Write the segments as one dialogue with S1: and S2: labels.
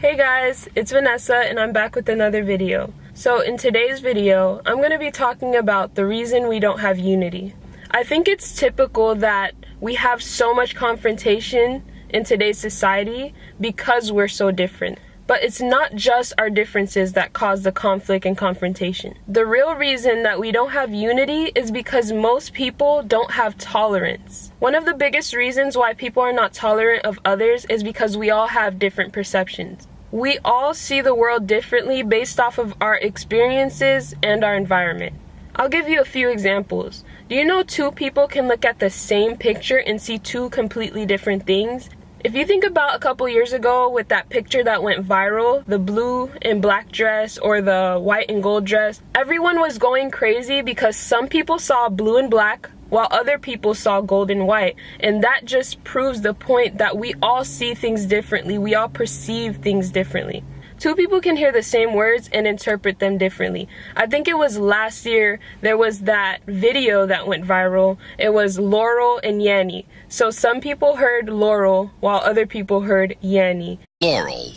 S1: Hey guys, it's Vanessa and I'm back with another video. So in today's video, I'm going to be talking about the reason we don't have unity. I think it's typical that we have so much confrontation in today's society because we're so different. But it's not just our differences that cause the conflict and confrontation. The real reason that we don't have unity is because most people don't have tolerance. One of the biggest reasons why people are not tolerant of others is because we all have different perceptions. We all see the world differently based off of our experiences and our environment. I'll give you a few examples. Do you know two people can look at the same picture and see two completely different things? If you think about a couple years ago with that picture that went viral, the blue and black dress or the white and gold dress, everyone was going crazy because some people saw blue and black while other people saw gold and white. And that just proves the point that we all see things differently. We all perceive things differently. Two people can hear the same words and interpret them differently. I think it was last year there was that video that went viral. It was Laurel and Yanny. So some people heard Laurel while other people heard Yanny.
S2: Laurel.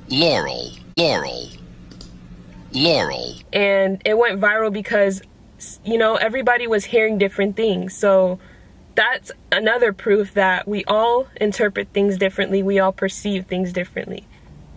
S2: Laurel. Laurel. Laurel.
S1: And it went viral because, you know, everybody was hearing different things. So that's another proof that we all interpret things differently. We all perceive things differently.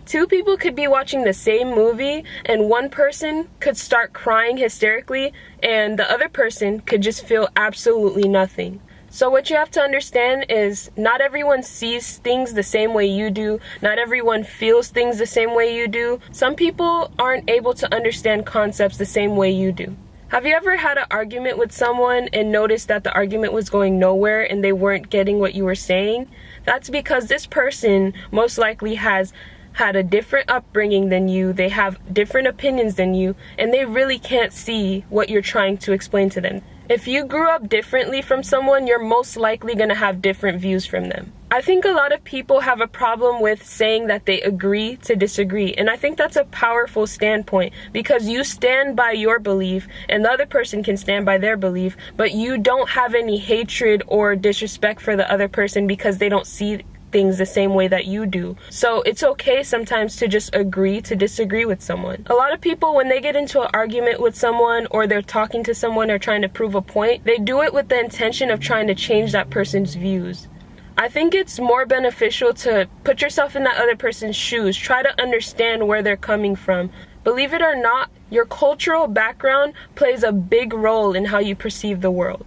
S1: Two people could be watching the same movie and one person could start crying hysterically and the other person could just feel absolutely nothing. So what you have to understand is not everyone sees things the same way you do. Not everyone feels things the same way you do. Some people aren't able to understand concepts the same way you do. Have you ever had an argument with someone and noticed that the argument was going nowhere and they weren't getting what you were saying? That's because this person most likely has had a different upbringing than you, they have different opinions than you, and they really can't see what you're trying to explain to them. If you grew up differently from someone, you're most likely going to have different views from them. I think a lot of people have a problem with saying that they agree to disagree, and I think that's a powerful standpoint because you stand by your belief and the other person can stand by their belief, but you don't have any hatred or disrespect for the other person because they don't see things the same way that you do. So it's okay sometimes to just agree to disagree with someone. A lot of people, when they get into an argument with someone or they're talking to someone or trying to prove a point, they do it with the intention of trying to change that person's views. I think it's more beneficial to put yourself in that other person's shoes. Try to understand where they're coming from. Believe it or not, your cultural background plays a big role in how you perceive the world.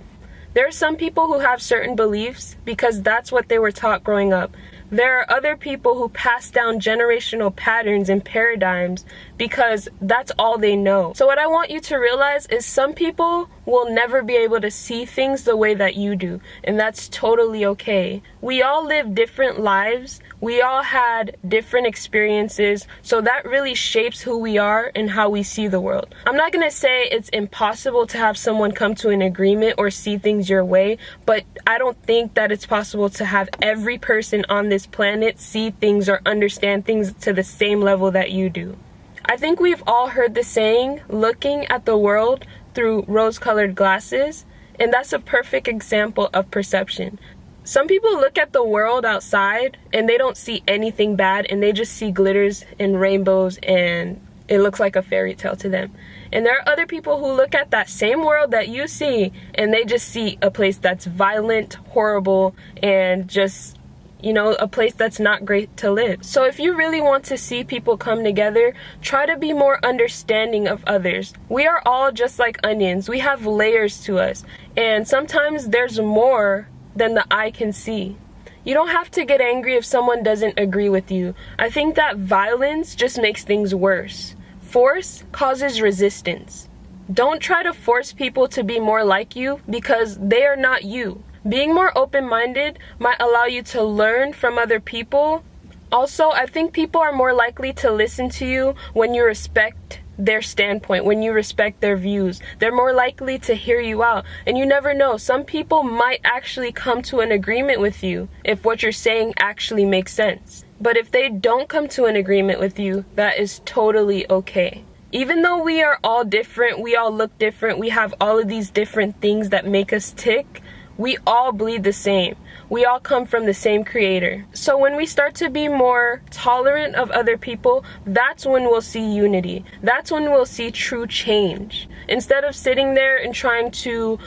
S1: There are some people who have certain beliefs because that's what they were taught growing up. There are other people who pass down generational patterns and paradigms because that's all they know. So what I want you to realize is some people will never be able to see things the way that you do, and that's totally okay. We all live different lives. We all had different experiences, so that really shapes who we are and how we see the world. I'm not going to say it's impossible to have someone come to an agreement or see things your way, but I don't think that it's possible to have every person on this planet see things or understand things to the same level that you do. I think we've all heard the saying, looking at the world through rose-colored glasses, and that's a perfect example of perception. Some people look at the world outside and they don't see anything bad and they just see glitters and rainbows and it looks like a fairy tale to them. And there are other people who look at that same world that you see and they just see a place that's violent, horrible, and just, you know, a place that's not great to live. So if you really want to see people come together, try to be more understanding of others. We are all just like onions. We have layers to us. And sometimes there's more than the eye can see. You don't have to get angry if someone doesn't agree with you. I think that violence just makes things worse. Force causes resistance. Don't try to force people to be more like you because they are not you. Being more open-minded might allow you to learn from other people. Also, I think people are more likely to listen to you when you respect their standpoint, when you respect their views. They're more likely to hear you out. And you never know, some people might actually come to an agreement with you if what you're saying actually makes sense. But if they don't come to an agreement with you, that is totally okay. Even though we are all different, we all look different, we have all of these different things that make us tick, We all bleed the same. We all come from the same creator. So when we start to be more tolerant of other people, that's when we'll see unity. That's when we'll see true change. Instead of sitting there and trying to,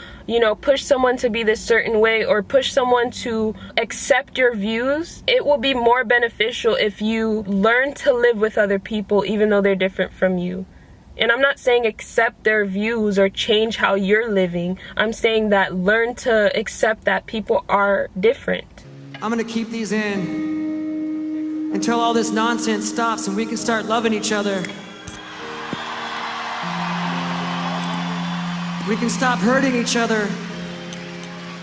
S1: push someone to be this certain way or push someone to accept your views, it will be more beneficial if you learn to live with other people even though they're different from you. And I'm not saying accept their views or change how you're living. I'm saying that learn to accept that people are different.
S3: I'm gonna keep these in until all this nonsense stops and we can start loving each other. We can stop hurting each other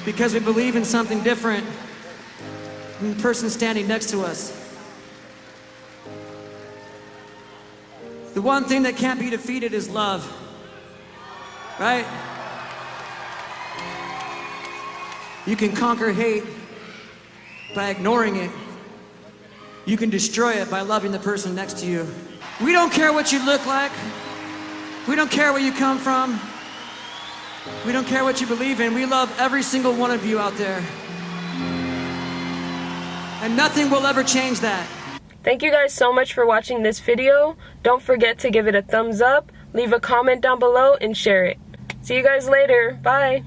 S3: because we believe in something different than the person standing next to us. The one thing that can't be defeated is love, right? You can conquer hate by ignoring it. You can destroy it by loving the person next to you. We don't care what you look like. We don't care where you come from. We don't care what you believe in. We love every single one of you out there. And nothing will ever change that.
S1: Thank you guys so much for watching this video. Don't forget to give it a thumbs up, leave a comment down below, and share it. See you guys later. Bye.